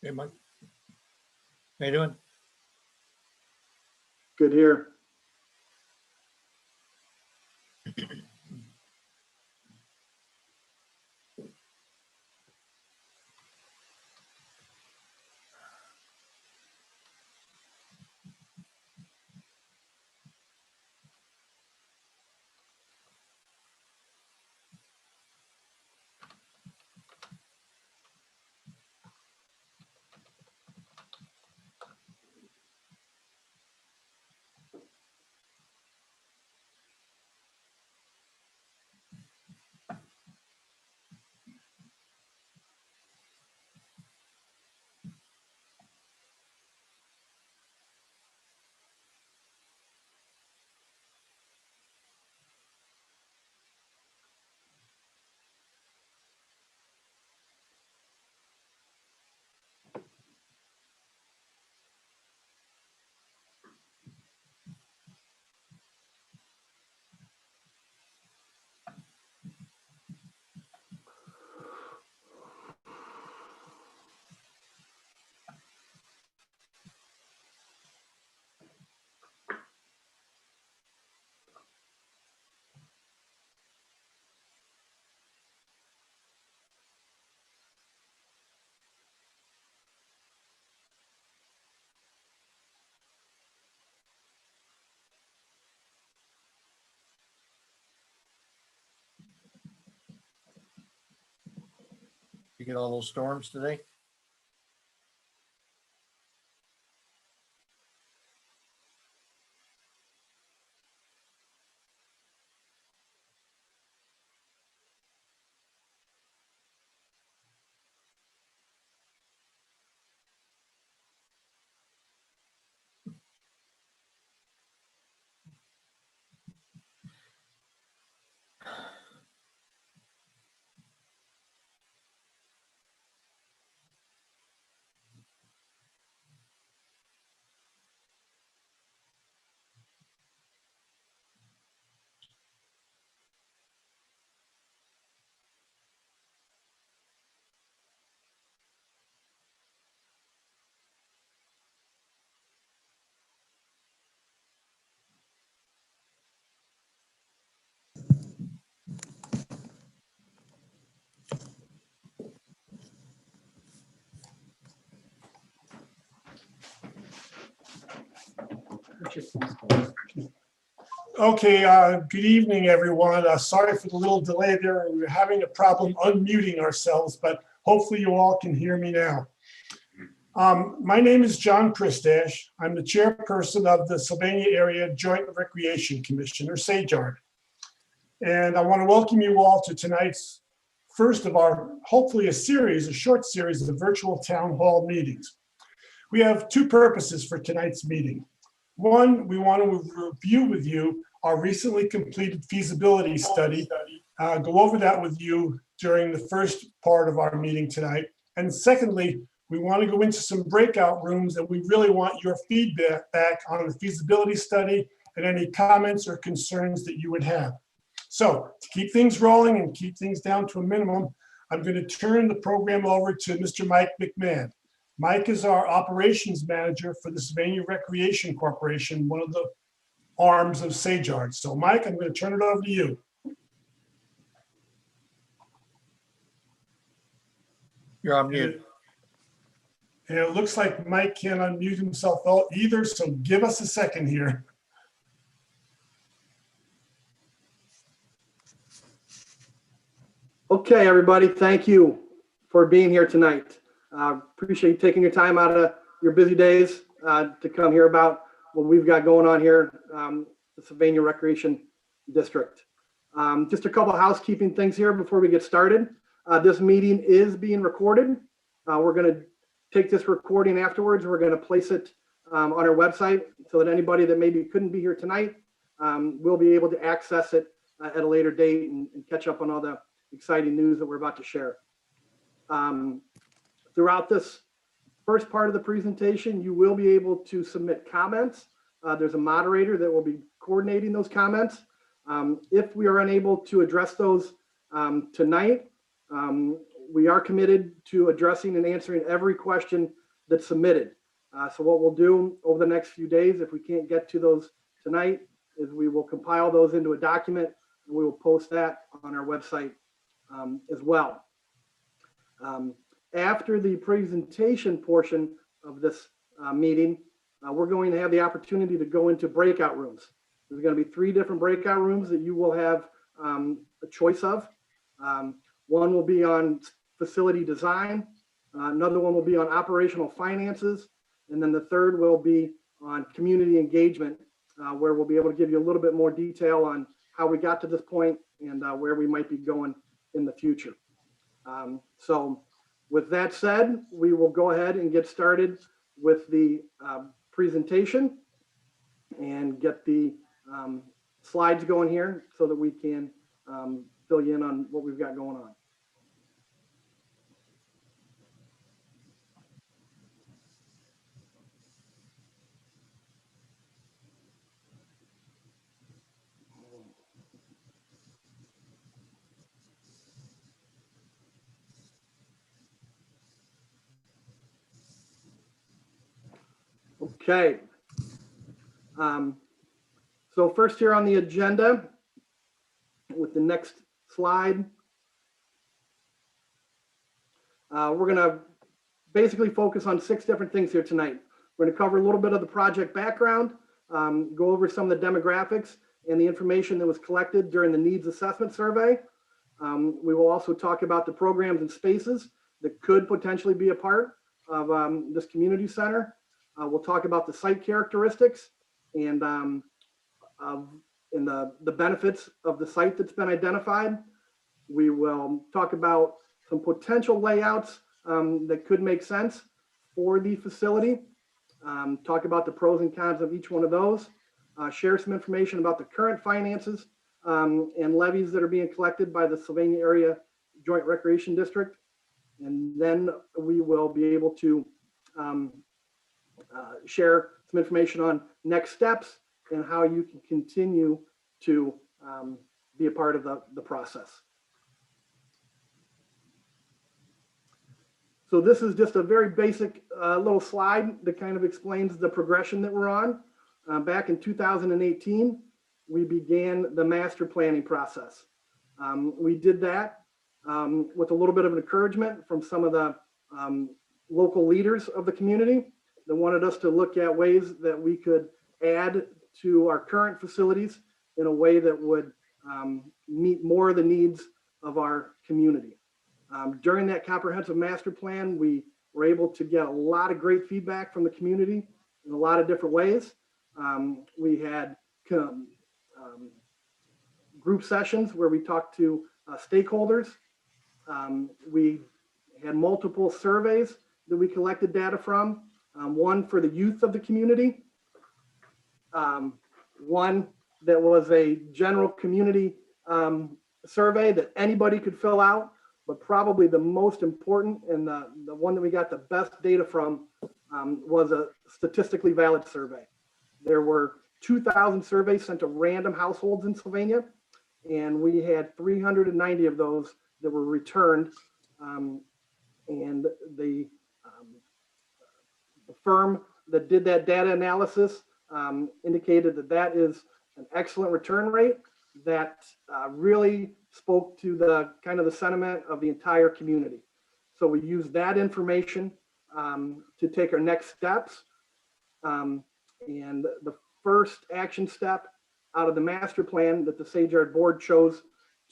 Hey, Mike. How you doing? Good here. You get all those storms today? Okay, good evening, everyone. Sorry for the little delay there. We were having a problem unmuting ourselves, but hopefully you all can hear me now. My name is John Christash. I'm the chairperson of the Sylvania Area Joint Recreation Commission, or SAJARD. And I want to welcome you all to tonight's first of our, hopefully a short series of virtual town hall meetings. We have two purposes for tonight's meeting. One, we want to review with you our recently completed feasibility study, go over that with you during the first part of our meeting tonight. And secondly, we want to go into some breakout rooms and we really want your feedback back on the feasibility study and any comments or concerns that you would have. So to keep things rolling and keep things down to a minimum, I'm going to turn the program over to Mr. Mike McMahon. Mike is our operations manager for the Sylvania Recreation Corporation, one of the arms of SAJARD. So Mike, I'm going to turn it over to you. You're on mute. And it looks like Mike can't unmute himself either, so give us a second here. Okay, everybody, thank you for being here tonight. Appreciate you taking your time out of your busy days to come hear about what we've got going on here, the Sylvania Recreation District. Just a couple of housekeeping things here before we get started. This meeting is being recorded. We're going to take this recording afterwards. We're going to place it on our website so that anybody that maybe couldn't be here tonight will be able to access it at a later date and catch up on all the exciting news that we're about to share. Throughout this first part of the presentation, you will be able to submit comments. There's a moderator that will be coordinating those comments. If we are unable to address those tonight, We are committed to addressing and answering every question that's submitted. So what we'll do over the next few days, if we can't get to those tonight, is we will compile those into a document and we will post that on our website as well. After the presentation portion of this meeting, we're going to have the opportunity to go into breakout rooms. There's going to be 3 different breakout rooms that you will have a choice of. One will be on facility design. Another one will be on operational finances. And then the third will be on community engagement, where we'll be able to give you a little bit more detail on how we got to this point and where we might be going in the future. So with that said, we will go ahead and get started with the presentation and get the slides going here so that we can fill you in on what we've got going on. Okay. So first here on the agenda with the next slide, we're going to basically focus on 6 different things here tonight. We're going to cover a little bit of the project background, go over some of the demographics and the information that was collected during the needs assessment survey. We will also talk about the programs and spaces that could potentially be a part of this community center. We'll talk about the site characteristics and the benefits of the site that's been identified. We will talk about some potential layouts that could make sense for the facility. Talk about the pros and cons of each one of those. Share some information about the current finances and levies that are being collected by the Sylvania Area Joint Recreation District. And then we will be able to share some information on next steps and how you can continue to be a part of the process. So this is just a very basic little slide that kind of explains the progression that we're on. Back in 2018, we began the master planning process. We did that with a little bit of an encouragement from some of the local leaders of the community that wanted us to look at ways that we could add to our current facilities in a way that would meet more of the needs of our community. During that comprehensive master plan, we were able to get a lot of great feedback from the community in a lot of different ways. We had group sessions where we talked to stakeholders. We had multiple surveys that we collected data from. One for the youth of the community, one that was a general community survey that anybody could fill out, but probably the most important and the one that we got the best data from was a statistically valid survey. There were 2,000 surveys sent to random households in Sylvania, and we had 390 of those that were returned. And the firm that did that data analysis indicated that that is an excellent return rate that really spoke to the kind of the sentiment of the entire community. So we used that information to take our next steps. And the first action step out of the master plan that the Sage Yard board chose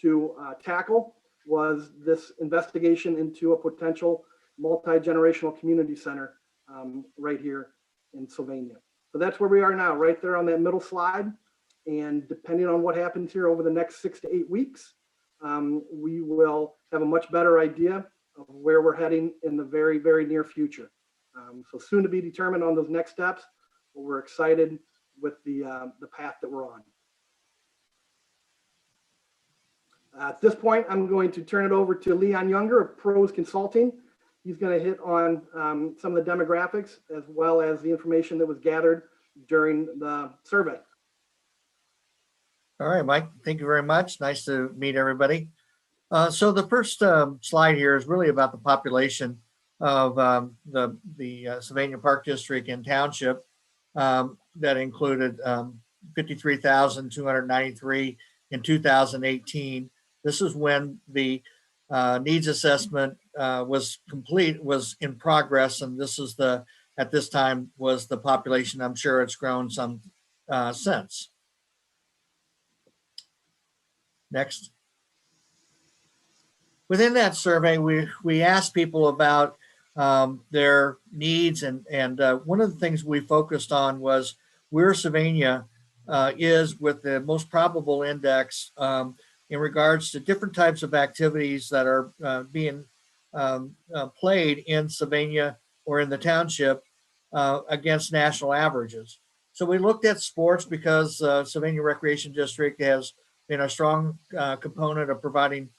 to tackle was this investigation into a potential multi-generational community center right here in Sylvania. So that's where we are now, right there on that middle slide. And depending on what happens here over the next 6 to 8 weeks, we will have a much better idea of where we're heading in the very, very near future. So soon to be determined on those next steps, but we're excited with the path that we're on. At this point, I'm going to turn it over to Leon Younger of Pros Consulting. He's going to hit on some of the demographics as well as the information that was gathered during the survey. All right, Mike, thank you very much. Nice to meet everybody. So the first slide here is really about the population of the Sylvania Park District and Township that included 53,293 in 2018. This is when the needs assessment was in progress, and this is at this time was the population. I'm sure it's grown some since. Next. Within that survey, we asked people about their needs, and one of the things we focused on was where Sylvania is with the most probable index in regards to different types of activities that are being played in Sylvania or in the township against national averages. So we looked at sports because Sylvania Recreation District has been a strong component of providing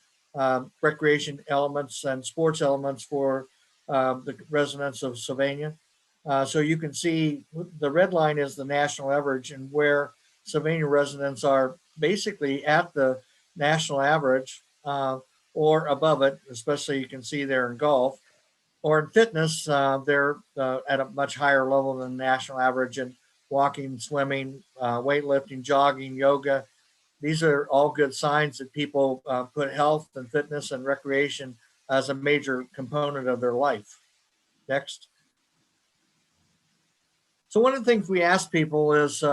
recreation elements and sports elements for the residents of Sylvania. So you can see the red line is the national average, and where Sylvania residents are basically at the national average or above it, especially you can see there in golf. Or in fitness, they're at a much higher level than the national average in walking, swimming, weightlifting, jogging, yoga. These are all good signs that people put health and fitness and recreation as a major component of their life. Next. So one of the things we asked people is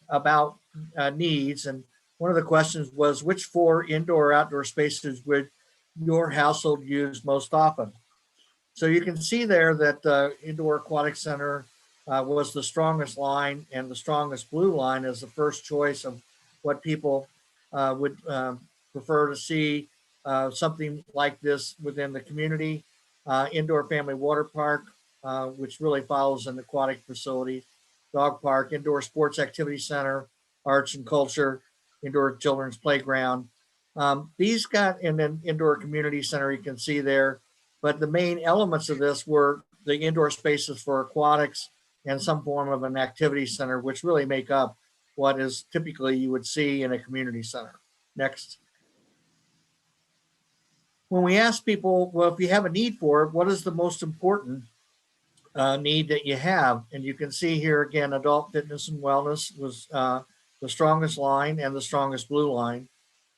about needs, and one of the questions was, which 4 indoor or outdoor spaces would your household use most often? So you can see there that Indoor Aquatic Center was the strongest line, and the strongest blue line is the first choice of what people would prefer to see something like this within the community. Indoor Family Water Park, which really follows an aquatic facility, dog park, indoor sports activity center, arts and culture, indoor children's playground. These got, and then indoor community center you can see there. But the main elements of this were the indoor spaces for aquatics and some form of an activity center, which really make up what is typically you would see in a community center. Next. When we ask people, well, if you have a need for it, what is the most important need that you have? And you can see here again, adult fitness and wellness was the strongest line and the strongest blue line,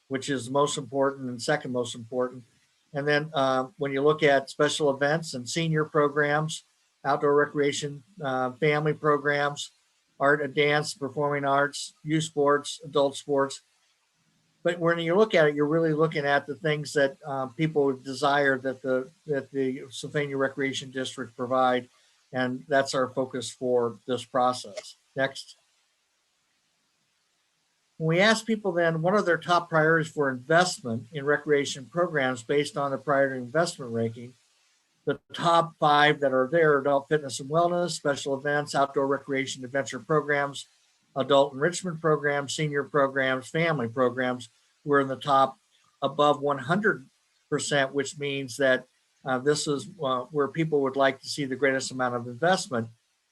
which is most important and second most important. And then when you look at special events and senior programs, outdoor recreation, family programs, art and dance, performing arts, youth sports, adult sports. But when you look at it, you're really looking at the things that people desire that the Sylvania Recreation District provide. And that's our focus for this process. Next. When we ask people then, what are their top priorities for investment in recreation programs based on the priority investment ranking? The top 5 that are there: adult fitness and wellness, special events, outdoor recreation adventure programs, adult enrichment programs, senior programs, family programs. We're in the top above 100%, which means that this is where people would like to see the greatest amount of investment.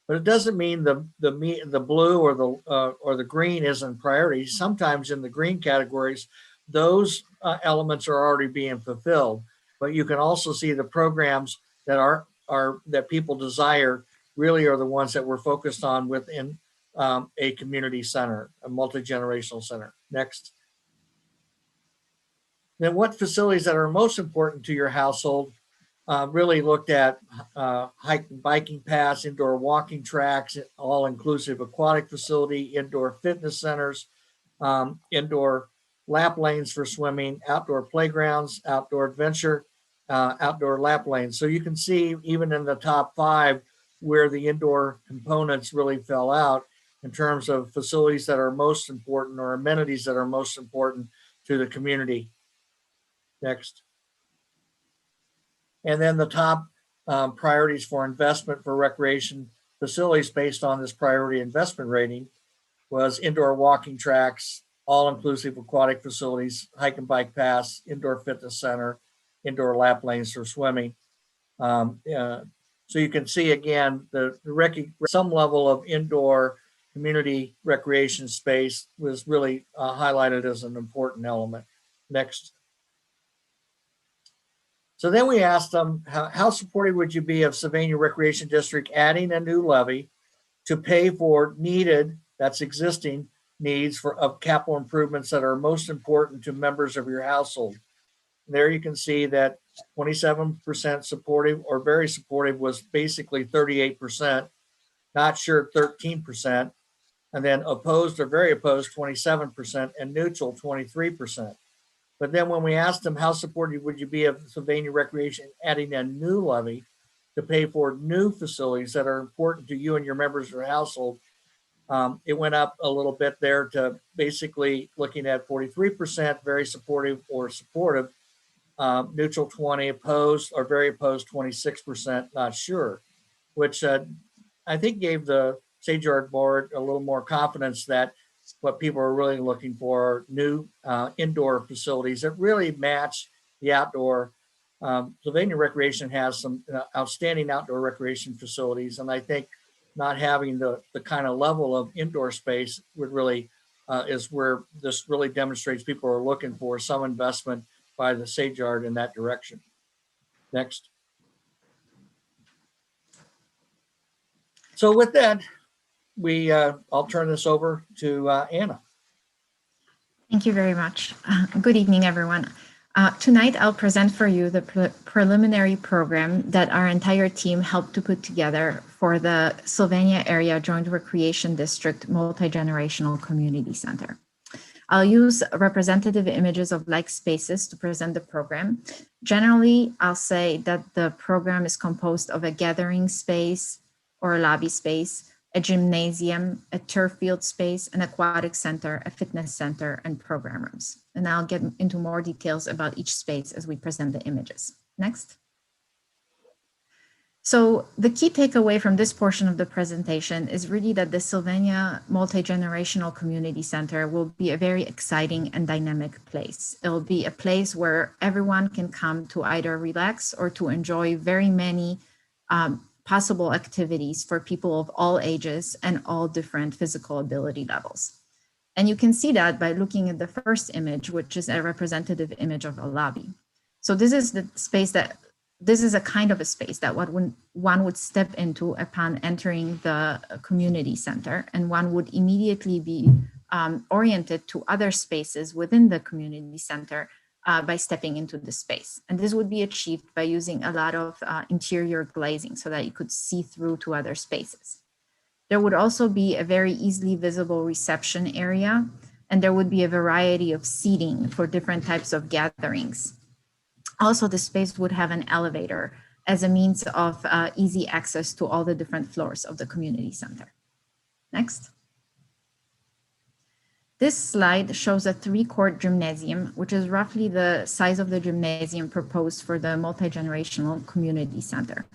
But it doesn't mean the blue or the green isn't priority. Sometimes in the green categories, those elements are already being fulfilled. But you can also see the programs that that people desire really are the ones that we're focused on within a community center, a multi-generational center. Next. Then what facilities that are most important to your household? Really looked at hiking, biking paths, indoor walking tracks, all-inclusive aquatic facility, indoor fitness centers, indoor lap lanes for swimming, outdoor playgrounds, outdoor adventure, outdoor lap lanes. So you can see even in the top 5 where the indoor components really fell out in terms of facilities that are most important or amenities that are most important to the community. Next. And then the top priorities for investment for recreation facilities based on this priority investment rating was indoor walking tracks, all-inclusive aquatic facilities, hike and bike paths, indoor fitness center, indoor lap lanes for swimming. So you can see again, some level of indoor community recreation space was really highlighted as an important element. Next. So then we asked them, how supportive would you be of Sylvania Recreation District adding a new levy to pay for needed, that's existing needs of capital improvements that are most important to members of your household. There you can see that 27% supportive or very supportive was basically 38%, not sure 13%, and then opposed or very opposed 27%, and neutral 23%. But then when we asked them how supportive would you be of Sylvania Recreation adding a new levy to pay for new facilities that are important to you and your members of your household, it went up a little bit there to basically looking at 43% very supportive or supportive, neutral 20, opposed or very opposed 26%, not sure, which I think gave the Sage Yard Board a little more confidence that what people are really looking for are new indoor facilities that really match the outdoor. Sylvania Recreation has some outstanding outdoor recreation facilities, and I think not having the kind of level of indoor space would really is where this really demonstrates people are looking for some investment by the Sage Yard in that direction. Next. So with that, I'll turn this over to Anna. Thank you very much. Good evening, everyone. Tonight, I'll present for you the preliminary program that our entire team helped to put together for the Sylvania Area Joint Recreation District Multi-Generational Community Center. I'll use representative images of like spaces to present the program. Generally, I'll say that the program is composed of a gathering space or a lobby space, a gymnasium, a turf field space, an aquatic center, a fitness center, and program rooms. And I'll get into more details about each space as we present the images. Next. So the key takeaway from this portion of the presentation is really that the Sylvania Multi-Generational Community Center will be a very exciting and dynamic place. It will be a place where everyone can come to either relax or to enjoy very many possible activities for people of all ages and all different physical ability levels. And you can see that by looking at the first image, which is a representative image of a lobby. So this is the space this is a kind of a space that one would step into upon entering the community center, and one would immediately be oriented to other spaces within the community center by stepping into the space. And this would be achieved by using a lot of interior glazing so that you could see through to other spaces. There would also be a very easily visible reception area, and there would be a variety of seating for different types of gatherings. Also, the space would have an elevator as a means of easy access to all the different floors of the community center. Next. This slide shows a 3-court gymnasium, which is roughly the size of the gymnasium proposed for the multi-generational community center.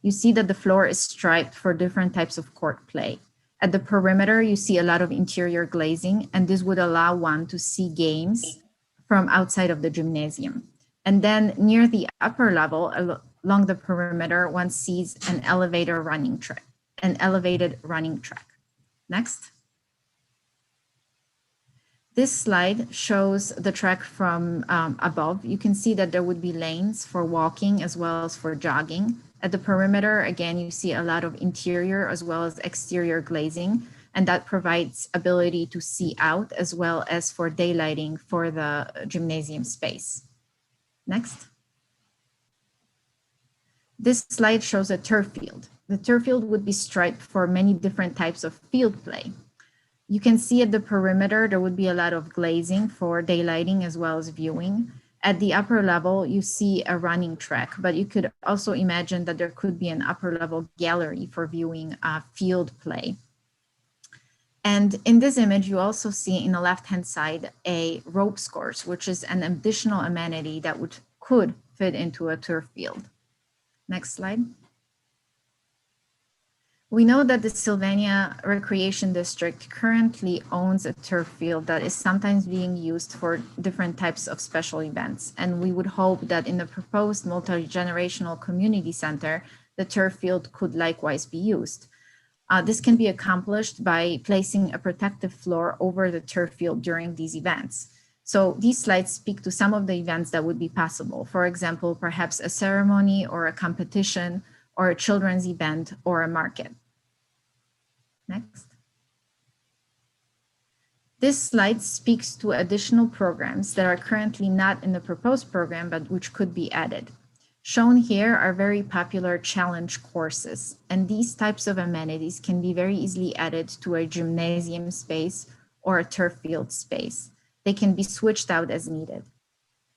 You see that the floor is striped for different types of court play. At the perimeter, you see a lot of interior glazing, and this would allow one to see games from outside of the gymnasium. And then near the upper level, along the perimeter, one sees an elevated running track. Next. This slide shows the track from above. You can see that there would be lanes for walking as well as for jogging. At the perimeter, again, you see a lot of interior as well as exterior glazing, and that provides ability to see out as well as for daylighting for the gymnasium space. Next. This slide shows a turf field. The turf field would be striped for many different types of field play. You can see at the perimeter, there would be a lot of glazing for daylighting as well as viewing. At the upper level, you see a running track, but you could also imagine that there could be an upper level gallery for viewing field play. And in this image, you also see in the left-hand side a ropes course, which is an additional amenity that could fit into a turf field. Next slide. We know that the Sylvania Recreation District currently owns a turf field that is sometimes being used for different types of special events. And we would hope that in the proposed multi-generational community center, the turf field could likewise be used. This can be accomplished by placing a protective floor over the turf field during these events. So these slides speak to some of the events that would be possible. For example, perhaps a ceremony or a competition or a children's event or a market. Next. This slide speaks to additional programs that are currently not in the proposed program, but which could be added. Shown here are very popular challenge courses, and these types of amenities can be very easily added to a gymnasium space or a turf field space. They can be switched out as needed.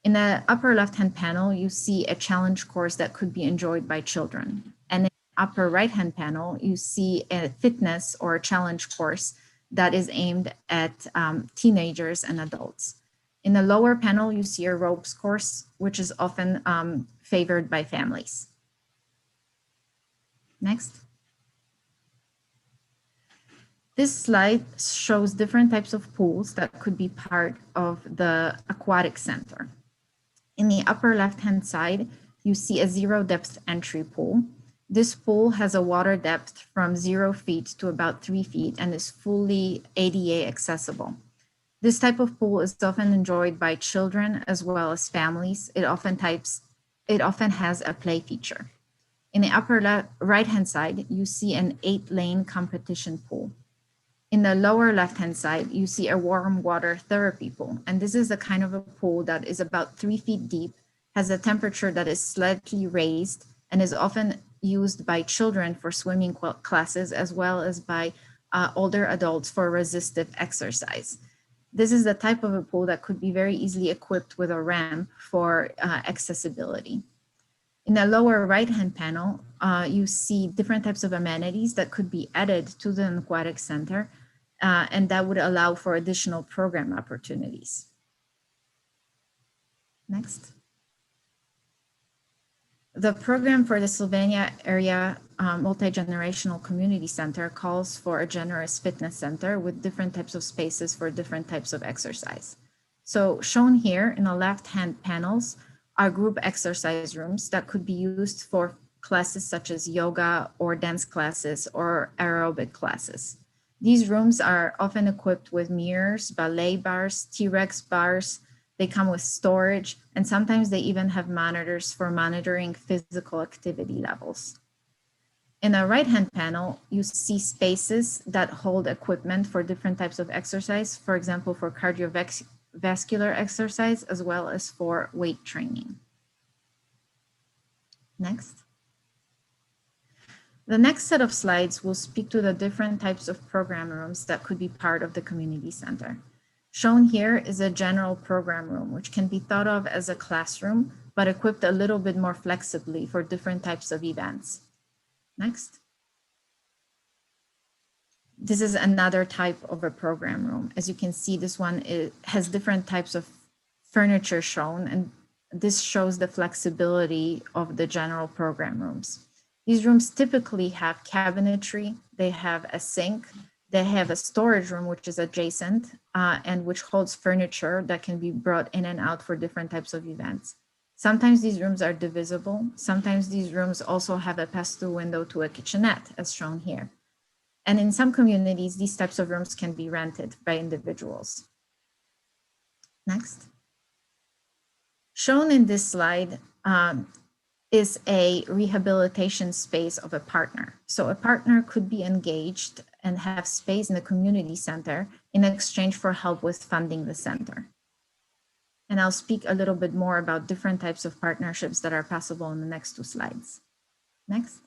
In the upper left-hand panel, you see a challenge course that could be enjoyed by children. And in the upper right-hand panel, you see a fitness or a challenge course that is aimed at teenagers and adults. In the lower panel, you see a ropes course, which is often favored by families. Next. This slide shows different types of pools that could be part of the aquatic center. In the upper left-hand side, you see a zero depth entry pool. This pool has a water depth from 0 feet to about 3 feet and is fully ADA accessible. This type of pool is often enjoyed by children as well as families. It often has a play feature. In the upper right-hand side, you see an 8-lane competition pool. In the lower left-hand side, you see a warm water therapy pool. And this is a kind of a pool that is about 3 feet deep, has a temperature that is slightly raised, and is often used by children for swimming classes, as well as by older adults for resistive exercise. This is the type of a pool that could be very easily equipped with a ramp for accessibility. In the lower right-hand panel, you see different types of amenities that could be added to the aquatic center, and that would allow for additional program opportunities. Next. The program for the Sylvania Area Multi-Generational Community Center calls for a generous fitness center with different types of spaces for different types of exercise. So shown here in the left-hand panels are group exercise rooms that could be used for classes such as yoga or dance classes or aerobic classes. These rooms are often equipped with mirrors, ballet bars, T-Rex bars. They come with storage, and sometimes they even have monitors for monitoring physical activity levels. In the right-hand panel, you see spaces that hold equipment for different types of exercise, for example, for cardiovascular exercise, as well as for weight training. Next. The next set of slides will speak to the different types of program rooms that could be part of the community center. Shown here is a general program room, which can be thought of as a classroom, but equipped a little bit more flexibly for different types of events. Next. This is another type of a program room. As you can see, this one has different types of furniture shown, and this shows the flexibility of the general program rooms. These rooms typically have cabinetry, they have a sink, they have a storage room, which is adjacent and which holds furniture that can be brought in and out for different types of events. Sometimes these rooms are divisible. Sometimes these rooms also have a pass-through window to a kitchenette, as shown here. And in some communities, these types of rooms can be rented by individuals. Next. Shown in this slide is a rehabilitation space of a partner. So a partner could be engaged and have space in the community center in exchange for help with funding the center. And I'll speak a little bit more about different types of partnerships that are possible in the next 2 slides. Next.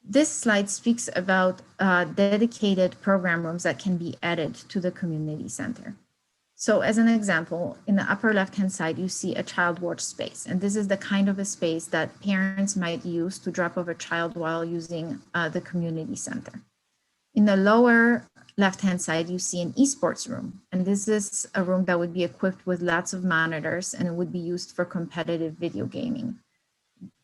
This slide speaks about dedicated program rooms that can be added to the community center. So as an example, in the upper left-hand side, you see a child watch space. And this is the kind of a space that parents might use to drop off a child while using the community center. In the lower left-hand side, you see an esports room. And this is a room that would be equipped with lots of monitors, and it would be used for competitive video gaming.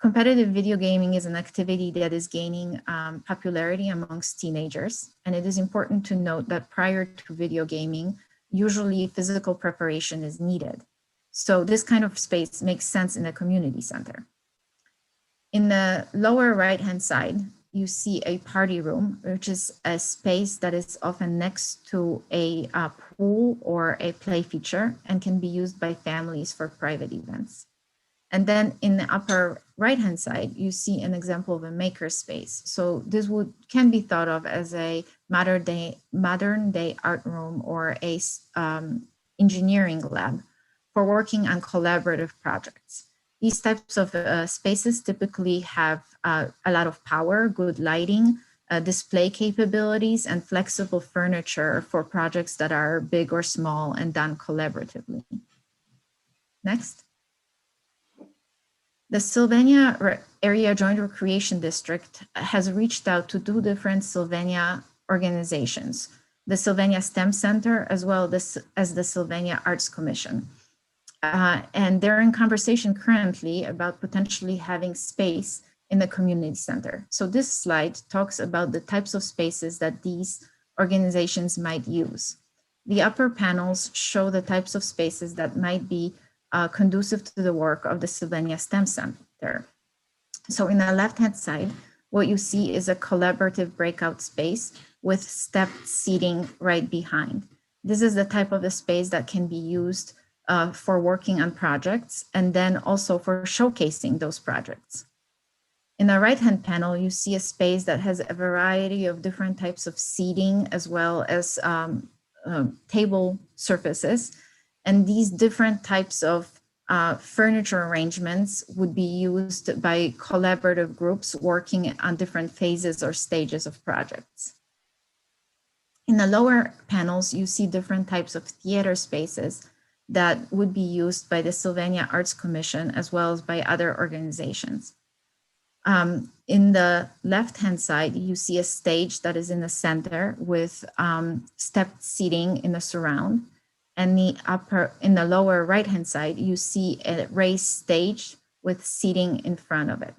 Competitive video gaming is an activity that is gaining popularity amongst teenagers. And it is important to note that prior to video gaming, usually physical preparation is needed. So this kind of space makes sense in a community center. In the lower right-hand side, you see a party room, which is a space that is often next to a pool or a play feature and can be used by families for private events. And then in the upper right-hand side, you see an example of a maker space. So this can be thought of as a modern day art room or a engineering lab for working on collaborative projects. These types of spaces typically have a lot of power, good lighting, display capabilities, and flexible furniture for projects that are big or small and done collaboratively. Next. The Sylvania Area Joint Recreation District has reached out to 2 different Sylvania organizations, the Sylvania STEM Center, as well as the Sylvania Arts Commission. And they're in conversation currently about potentially having space in the community center. So this slide talks about the types of spaces that these organizations might use. The upper panels show the types of spaces that might be conducive to the work of the Sylvania STEM Center. So in the left-hand side, what you see is a collaborative breakout space with stepped seating right behind. This is the type of a space that can be used for working on projects and then also for showcasing those projects. In the right-hand panel, you see a space that has a variety of different types of seating as well as table surfaces. And these different types of furniture arrangements would be used by collaborative groups working on different phases or stages of projects. In the lower panels, you see different types of theater spaces that would be used by the Sylvania Arts Commission as well as by other organizations. In the left-hand side, you see a stage that is in the center with stepped seating in the surround. And in the lower right-hand side, you see a raised stage with seating in front of it.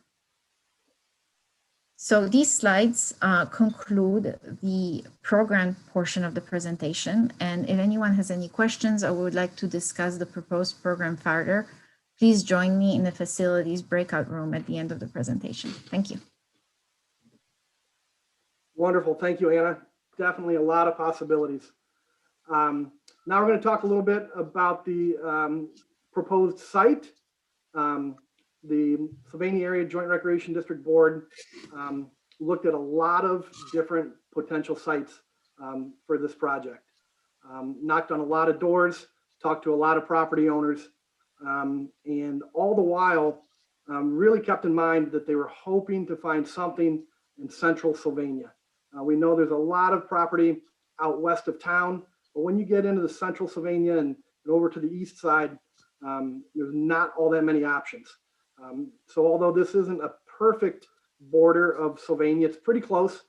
So these slides conclude the program portion of the presentation. And if anyone has any questions or would like to discuss the proposed program further, please join me in the facilities breakout room at the end of the presentation. Thank you. Wonderful. Thank you, Anna. Definitely a lot of possibilities. Now we're going to talk a little bit about the proposed site. The Sylvania Area Joint Recreation District Board looked at a lot of different potential sites for this project. Knocked on a lot of doors, talked to a lot of property owners, and all the while really kept in mind that they were hoping to find something in central Sylvania. We know there's a lot of property out west of town, but when you get into the central Sylvania and over to the east side, there's not all that many options. So although this isn't a perfect border of Sylvania, it's pretty close.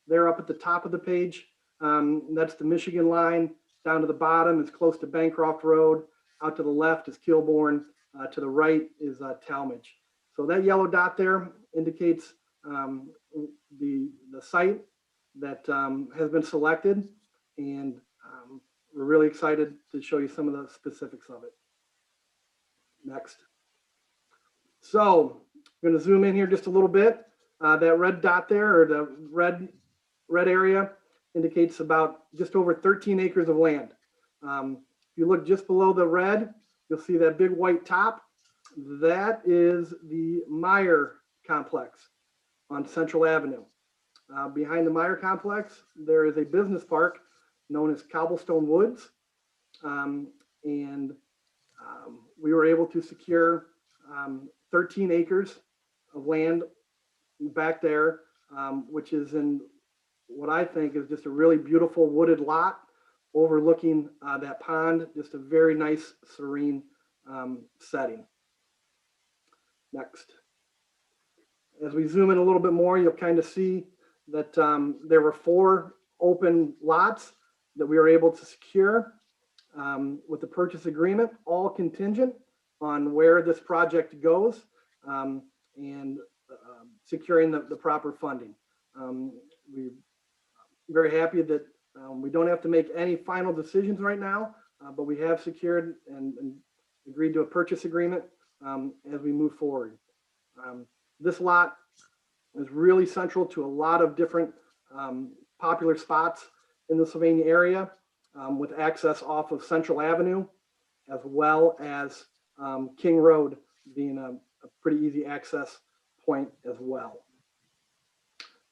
They're up at the top of the page. That's the Michigan line. Down to the bottom is close to Bancroft Road. Out to the left is Kilbourne. To the right is Talmadge. So that yellow dot there indicates the site that has been selected, and we're really excited to show you some of the specifics of it. Next. So I'm going to zoom in here just a little bit. That red dot there, or the red area, indicates about just over 13 acres of land. If you look just below the red, you'll see that big white top. That is the Meyer complex on Central Avenue. Behind the Meyer complex, there is a business park known as Cobblestone Woods. We were able to secure 13 acres of land back there, which is in what I think is just a really beautiful wooded lot overlooking that pond. Just a very nice, serene setting. Next. As we zoom in a little bit more, you'll kind of see that there were 4 open lots that we were able to secure with the purchase agreement, all contingent on where this project goes and securing the proper funding. We're very happy that we don't have to make any final decisions right now, but we have secured and agreed to a purchase agreement as we move forward. This lot is really central to a lot of different popular spots in the Sylvania area, with access off of Central Avenue, as well as King Road being a pretty easy access point as well.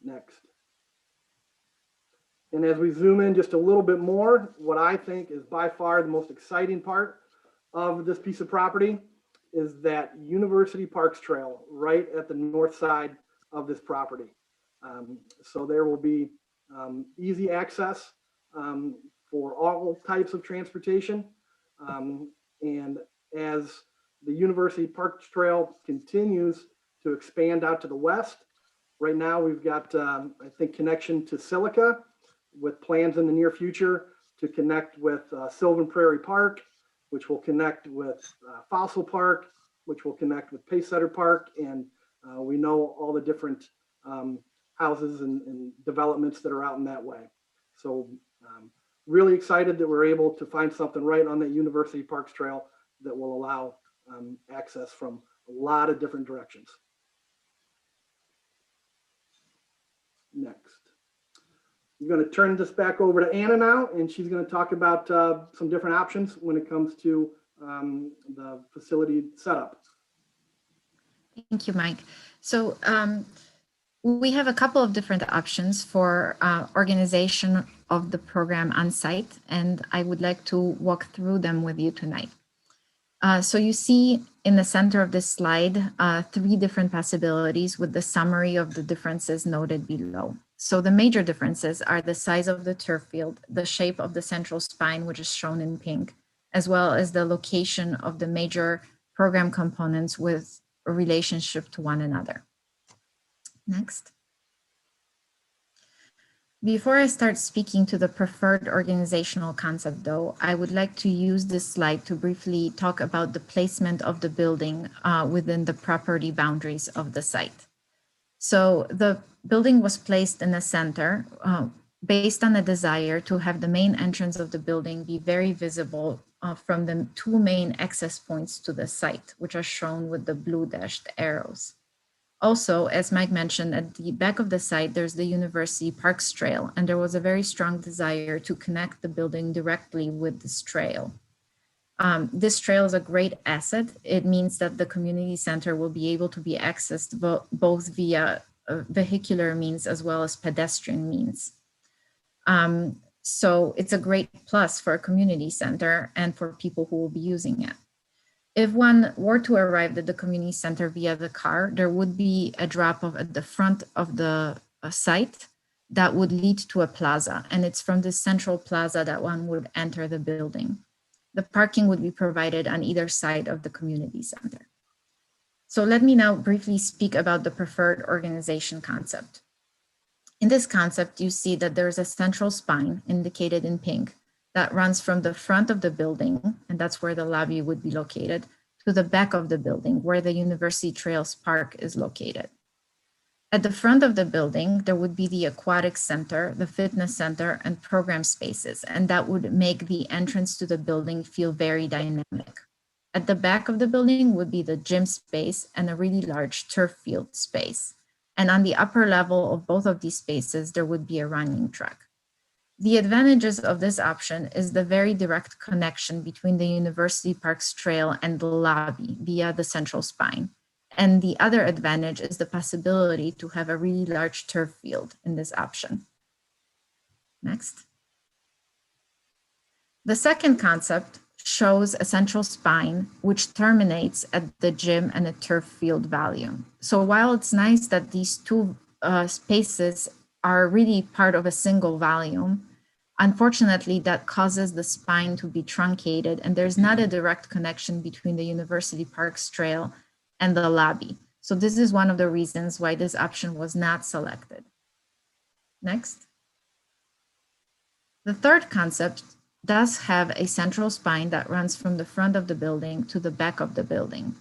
Next. And as we zoom in just a little bit more, what I think is by far the most exciting part of this piece of property is that University Parks Trail right at the north side of this property. So there will be easy access for all types of transportation. And as the University Parks Trail continues to expand out to the west, right now we've got, I think, connection to Silica, with plans in the near future to connect with Sylvan Prairie Park, which will connect with Fossil Park, which will connect with Pacesetter Park. And we know all the different houses and developments that are out in that way. So really excited that we're able to find something right on that University Parks Trail that will allow access from a lot of different directions. Next. I'm going to turn this back over to Anna now, and she's going to talk about some different options when it comes to the facility setup. Thank you, Mike. So we have a couple of different options for organization of the program on site, and I would like to walk through them with you tonight. So you see in the center of this slide, 3 different possibilities with the summary of the differences noted below. So the major differences are the size of the turf field, the shape of the central spine, which is shown in pink, as well as the location of the major program components with a relationship to one another. Next. Before I start speaking to the preferred organizational concept, though, I would like to use this slide to briefly talk about the placement of the building within the property boundaries of the site. So the building was placed in the center based on a desire to have the main entrance of the building be very visible from the 2 main access points to the site, which are shown with the blue dashed arrows. Also, as Mike mentioned, at the back of the site, there's the University Parks Trail, and there was a very strong desire to connect the building directly with this trail. This trail is a great asset. It means that the community center will be able to be accessed both via vehicular means as well as pedestrian means. So it's a great plus for a community center and for people who will be using it. If one were to arrive at the community center via the car, there would be a drop-off at the front of the site that would lead to a plaza. And it's from this central plaza that one would enter the building. The parking would be provided on either side of the community center. So let me now briefly speak about the preferred organization concept. In this concept, you see that there's a central spine indicated in pink that runs from the front of the building, and that's where the lobby would be located, to the back of the building where the University Trails Park is located. At the front of the building, there would be the aquatics center, the fitness center, and program spaces, and that would make the entrance to the building feel very dynamic. At the back of the building would be the gym space and a really large turf field space. And on the upper level of both of these spaces, there would be a running track. The advantages of this option is the very direct connection between the University Parks Trail and the lobby via the central spine. And the other advantage is the possibility to have a really large turf field in this option. Next. The second concept shows a central spine which terminates at the gym and a turf field value. So while it's nice that these 2 spaces are really part of a single volume, unfortunately, that causes the spine to be truncated, and there's not a direct connection between the University Parks Trail and the lobby. So this is one of the reasons why this option was not selected. Next. The third concept does have a central spine that runs from the front of the building to the back of the building.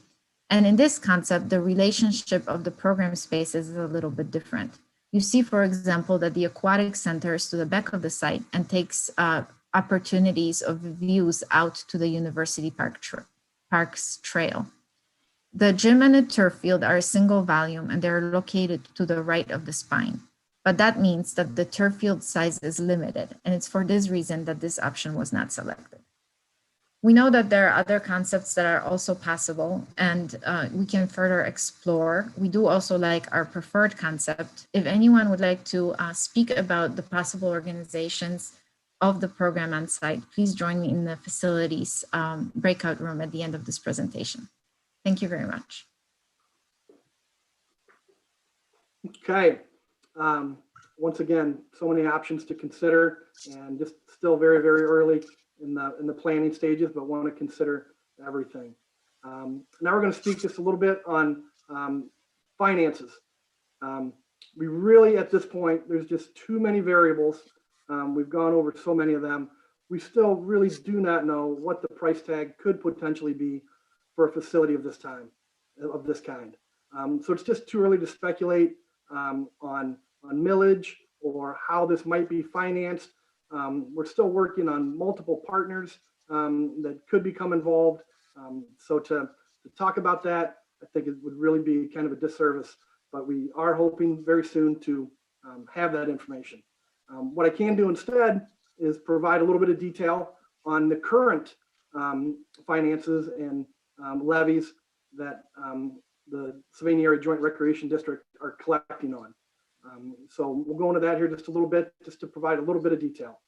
And in this concept, the relationship of the program spaces is a little bit different. You see, for example, that the aquatic center is to the back of the site and takes opportunities of views out to the University Parks Trail. The gym and the turf field are a single volume and they're located to the right of the spine. But that means that the turf field size is limited, and it's for this reason that this option was not selected. We know that there are other concepts that are also possible, and we can further explore. We do also like our preferred concept. If anyone would like to speak about the possible organizations of the program on site, please join me in the facilities breakout room at the end of this presentation. Thank you very much. Okay. Once again, so many options to consider, and just still very, very early in the planning stages, but want to consider everything. Now we're going to speak just a little bit on finances. We really, at this point, there's just too many variables. We've gone over so many of them. We still really do not know what the price tag could potentially be for a facility of this kind. So it's just too early to speculate on millage or how this might be financed. We're still working on multiple partners that could become involved. So to talk about that, I think it would really be kind of a disservice, but we are hoping very soon to have that information. What I can do instead is provide a little bit of detail on the current finances and levies that the Sylvania Area Joint Recreation District are collecting on. So we'll go into that here just a little bit, just to provide a little bit of detail.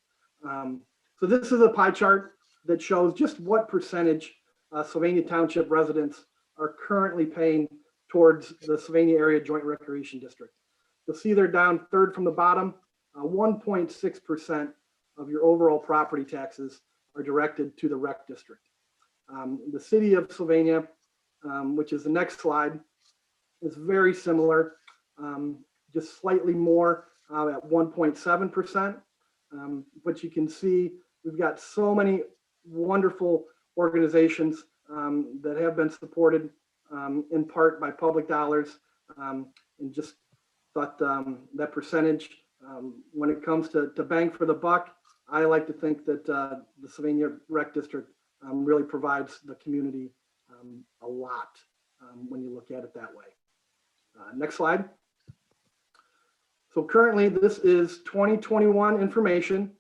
So this is a pie chart that shows just what percentage Sylvania Township residents are currently paying towards the Sylvania Area Joint Recreation District. You'll see they're down third from the bottom. 1.6% of your overall property taxes are directed to the rec district. The city of Sylvania, which is the next slide, is very similar, just slightly more at 1.7%. But you can see we've got so many wonderful organizations that have been supported in part by public dollars, and just thought that percentage, when it comes to bang for the buck, I like to think that the Sylvania Rec District really provides the community a lot when you look at it that way. Next slide. So currently this is 2021 information,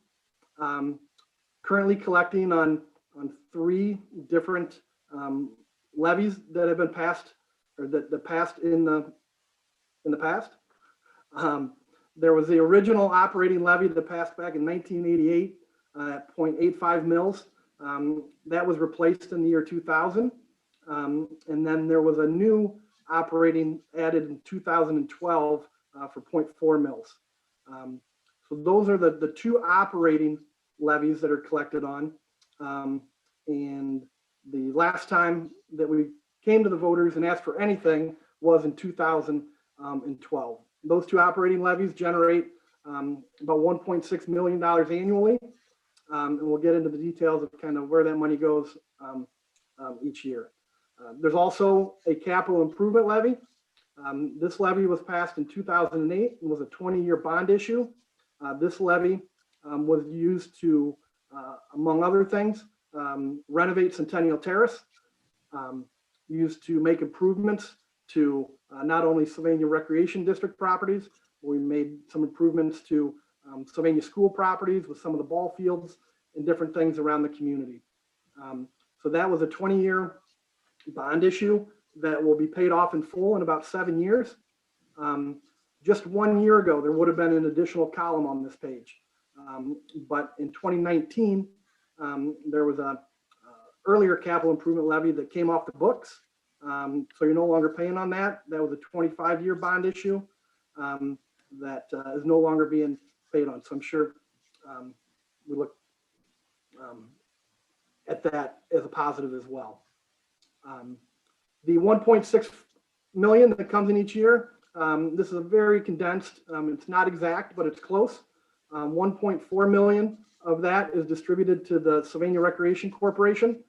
currently collecting on 3 different levies that have been passed, or that passed in the past. There was the original operating levy that passed back in 1988 at 0.85 mils. That was replaced in the year 2000. And then there was a new operating added in 2012 for 0.4 mils. So those are the 2 operating levies that are collected on. And the last time that we came to the voters and asked for anything was in 2012. Those 2 operating levies generate about $1.6 million annually. And we'll get into the details of kind of where that money goes each year. There's also a capital improvement levy. This levy was passed in 2008 and was a 20-year bond issue. This levy was used to, among other things, renovate Centennial Terrace, used to make improvements to not only Sylvania Recreation District properties, but we made some improvements to Sylvania school properties with some of the ball fields and different things around the community. So that was a 20-year bond issue that will be paid off in full in about 7 years. Just 1 year ago, there would have been an additional column on this page. But in 2019, there was a earlier capital improvement levy that came off the books. So you're no longer paying on that. That was a 25-year bond issue that is no longer being paid on. So I'm sure we look at that as a positive as well. The 1.6 million that comes in each year, this is a very condensed, it's not exact, but it's close. 1.4 million of that is distributed to the Sylvania Recreation Corporation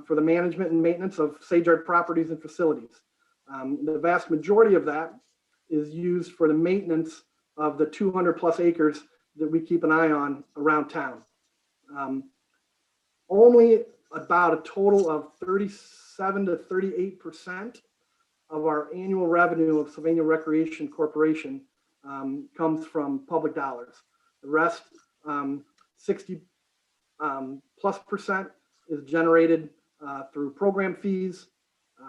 for the management and maintenance of Sage Art properties and facilities. The vast majority of that is used for the maintenance of the 200+ acres that we keep an eye on around town. Only about a total of 37 to 38% of our annual revenue of Sylvania Recreation Corporation comes from public dollars. The rest, 60 plus percent, is generated through program fees,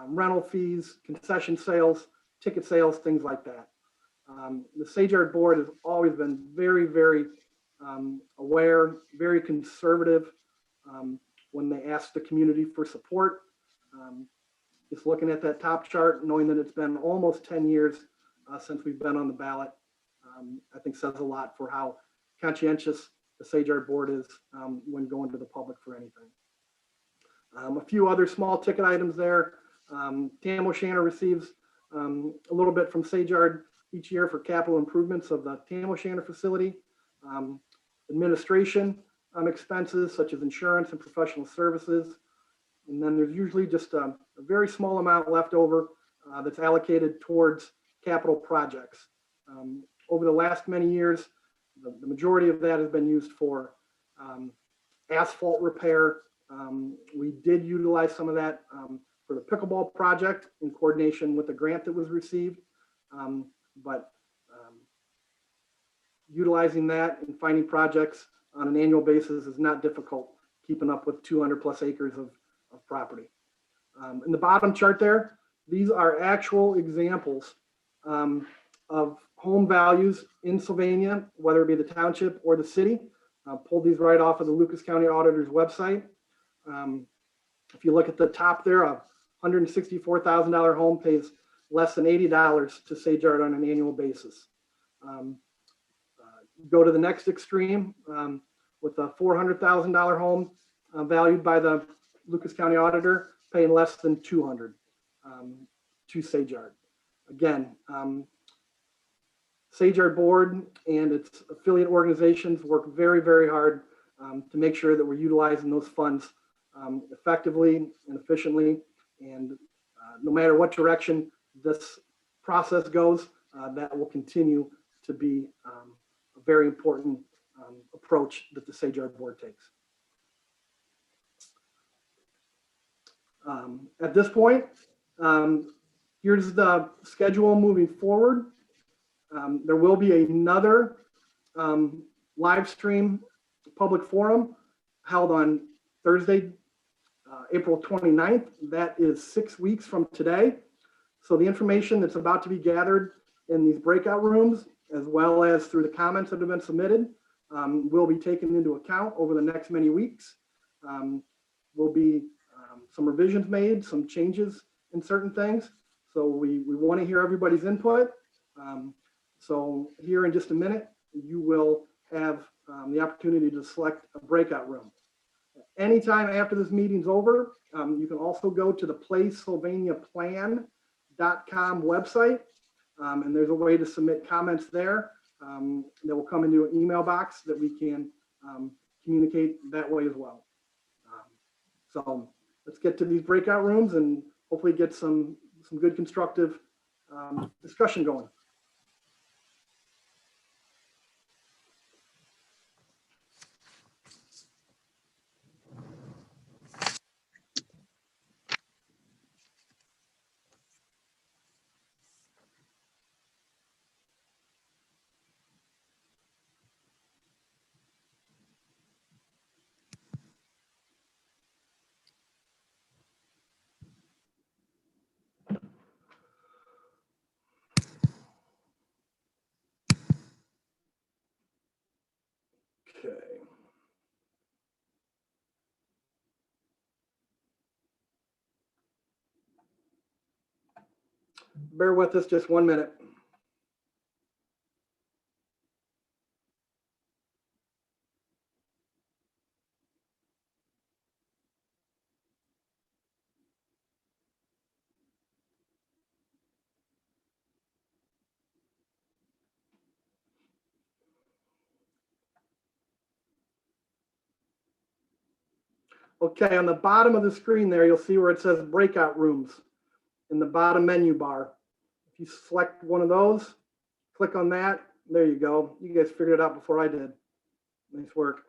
rental fees, concession sales, ticket sales, things like that. The Sage Yard Board has always been very, very aware, very conservative when they ask the community for support. Just looking at that top chart, knowing that it's been almost 10 years since we've been on the ballot, I think says a lot for how conscientious the Sage Yard Board is when going to the public for anything. A few other small ticket items there. Tam O'Shanter receives a little bit from Sage Yard each year for capital improvements of the Tam O'Shanter facility. Administration expenses such as insurance and professional services. And then there's usually just a very small amount left over that's allocated towards capital projects. Over the last many years, the majority of that has been used for asphalt repair. We did utilize some of that for the pickleball project in coordination with the grant that was received. But utilizing that and finding projects on an annual basis is not difficult, keeping up with 200 plus acres of property. In the bottom chart there, these are actual examples of home values in Sylvania, whether it be the township or the city. Pulled these right off of the Lucas County Auditor's website. If you look at the top there, a $164,000 home pays less than $80 to Sage Yard on an annual basis. Go to the next extreme with a $400,000 home valued by the Lucas County Auditor, paying less than $200 to Sage Yard. Again, Sage Yard Board and its affiliate organizations work very, very hard to make sure that we're utilizing those funds effectively and efficiently. And no matter what direction this process goes, that will continue to be a very important approach that the Sage Yard Board takes. At this point, here's the schedule moving forward. There will be another live stream public forum held on Thursday, April 29th. That is 6 weeks from today. So the information that's about to be gathered in these breakout rooms, as well as through the comments that have been submitted, will be taken into account over the next many weeks. Will be some revisions made, some changes in certain things. So we want to hear everybody's input. So here in just a minute, you will have the opportunity to select a breakout room. Anytime after this meeting's over, you can also go to the PlaySylvaniaPlan.com website, and there's a way to submit comments there that will come into an email box that we can communicate that way as well. So let's get to these breakout rooms and hopefully get some good constructive discussion going. Okay. Bear with us just 1 minute. Okay, on the bottom of the screen there, you'll see where it says breakout rooms in the bottom menu bar. If you select one of those, click on that, there you go. You guys figured it out before I did. Nice work.